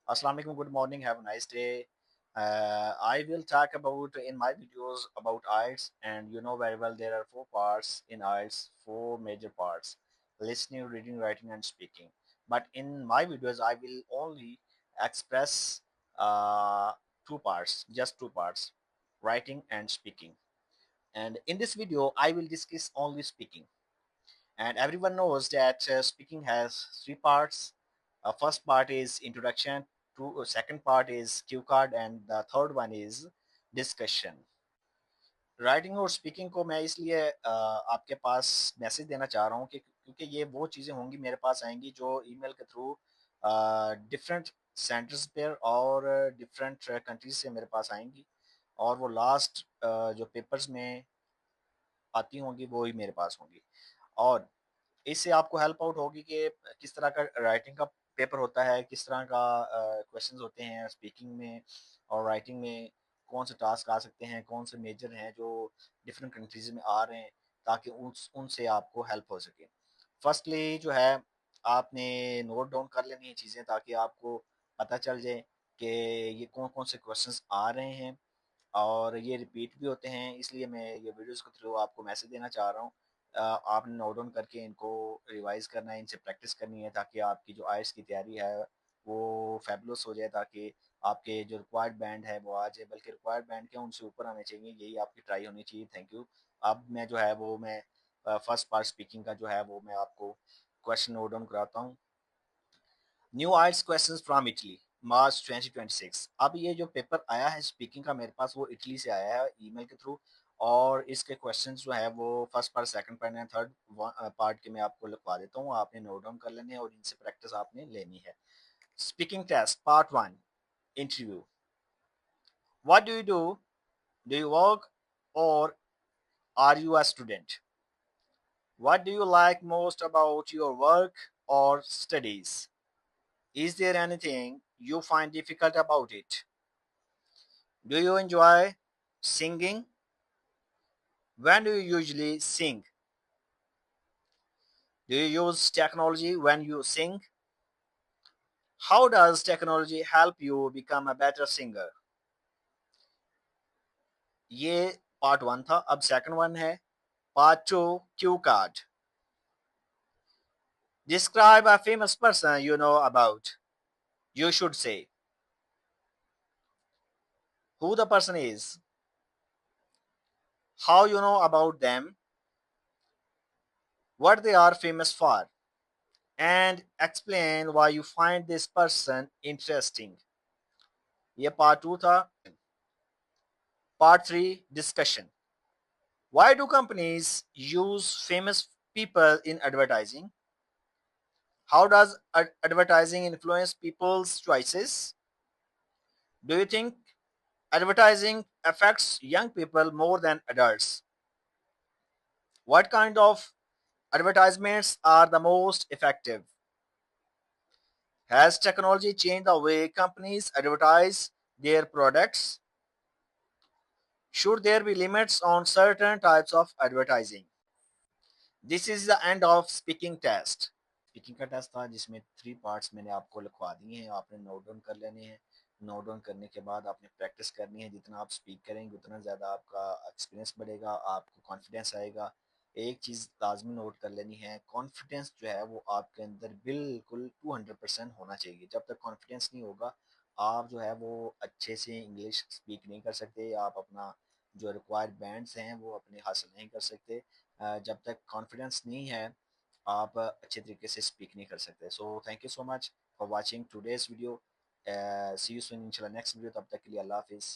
Assalamu alaikum, good morning, have a nice day. I will talk about in my videos about IELTS, and you know very well there are four parts in IELTS, four major parts: listening, reading, writing, and speaking. But in my videos, I will only express uh, two parts, just two parts: writing and speaking. And in this video, I will discuss only speaking. And everyone knows that speaking has three parts. First part is introduction, second part is cue card, and the third one is discussion. Writing और speaking को मैं इसलिए आपके पास message देना चाह रहा हूँ कि क्योंकि ये वो चीज़ें होंगी मेरे पास आएंगी जो ईमेल के थ्रू डिफरेंट सेंटर्स पर और डिफरेंट कंट्रीज से मेरे पास आएंगी, और वो लास्ट जो पेपर्स में आती होंगी वो ही मेरे पास होंगी। और इससे आपको हेल्प आउट होगी कि किस तरह का राइटिंग का पेपर होता है, किस तरह का क्वेश्चंस होते हैं स्पीकिंग में और राइटिंग में, कौन से टास्क आ सकते हैं, कौन से मेजर हैं जो डिफरेंट कंट्रीज में आ रहे हैं, ताकि उनसे आपको हेल्प हो सके। फर्स्टली जो है, आपने नोट डाउन कर लेनी है चीज़ें, ताकि आपको पता चल जाए कि ये कौन कौन से क्वेश्चंस आ रहे हैं, और ये रिपीट भी होते हैं। इसलिए मैं ये वीडियोस के थ्रू आपको मैसेज देना चाह रहा हूँ। आपने नोट डाउन करके इनको रिवाइज करना है, इनसे प्रैक्टिस करनी है, ताकि आपकी जो आइल्स की तैयारी है वो फैबुलस हो जाए, ताकि आपके जो रिक्वायर्ड बैंड है वो आ जाए, बल्कि रिक्वायर्ड बैंड क्या उनसे ऊपर आने चाहिए, यही आपकी ट्राई होनी चाहिए। Thank you. अब मैं जो है वो मैं फर्स्ट पार्ट स्पीकिंग का जो है वो मैं आपको क्वेश्चन नोट डाउन कराता हूँ। New IELTS questions from Italy, March 2026। अब ये जो पेपर आया है स्पीकिंग का मेरे पास, वो इटली से आया है ईमेल के थ्रू, और इसके क्वेश्चंस जो है वो first part, second part and third part के मैं आपको लिखवा देता हूँ। आपने नोट डाउन कर लेने हैं और इनसे प्रैक्टिस आपने लेनी है। Speaking test part one, interview. What do you work or are you a student? What do you like most about your work or studies? Is there anything you find difficult about it? Do you enjoy singing? When do you usually sing? Do you use technology when you sing? How does technology help you become a better singer? ये part one था। अब second one है part two, Q card. Describe a famous person you know about. You should say who the person is, how you know about them, what they are famous for, and explain why you find this person interesting. ये part two था। Part three, discussion. Why do companies use famous people in advertising? How does advertising influence people's choices? Do you think advertising affects young people more than adults? What kind of advertisements are the most effective? Has technology changed the way companies advertise their products? Should there be limits on certain types of advertising? This is the end of speaking test. Speaking का test था जिसमें three parts मैंने आपको लिखवा दिए हैं, आपने note down कर लेने हैं। नोट डाउन करने के बाद आपने प्रैक्टिस करनी है। जितना आप स्पीक करेंगे उतना ज़्यादा आपका एक्सपीरियंस बढ़ेगा, आपको कॉन्फिडेंस आएगा। एक चीज़ लाजमी नोट कर लेनी है, कॉन्फिडेंस जो है वो आपके अंदर बिल्कुल 200% होना चाहिए। जब तक कॉन्फिडेंस नहीं होगा, आप जो है वो अच्छे से इंग्लिश स्पीक नहीं कर सकते, आप अपना जो रिक्वायर्ड बैंड्स हैं वो अपने हासिल नहीं कर सकते। जब तक कॉन्फिडेंस नहीं है, आप अच्छे तरीके से स्पीक नहीं कर सकते। So thank you so much for watching today's video. See you soon इंशाल्लाह नेक्स्ट वीडियो। तब तक के लिए अल्लाह हाफिज़।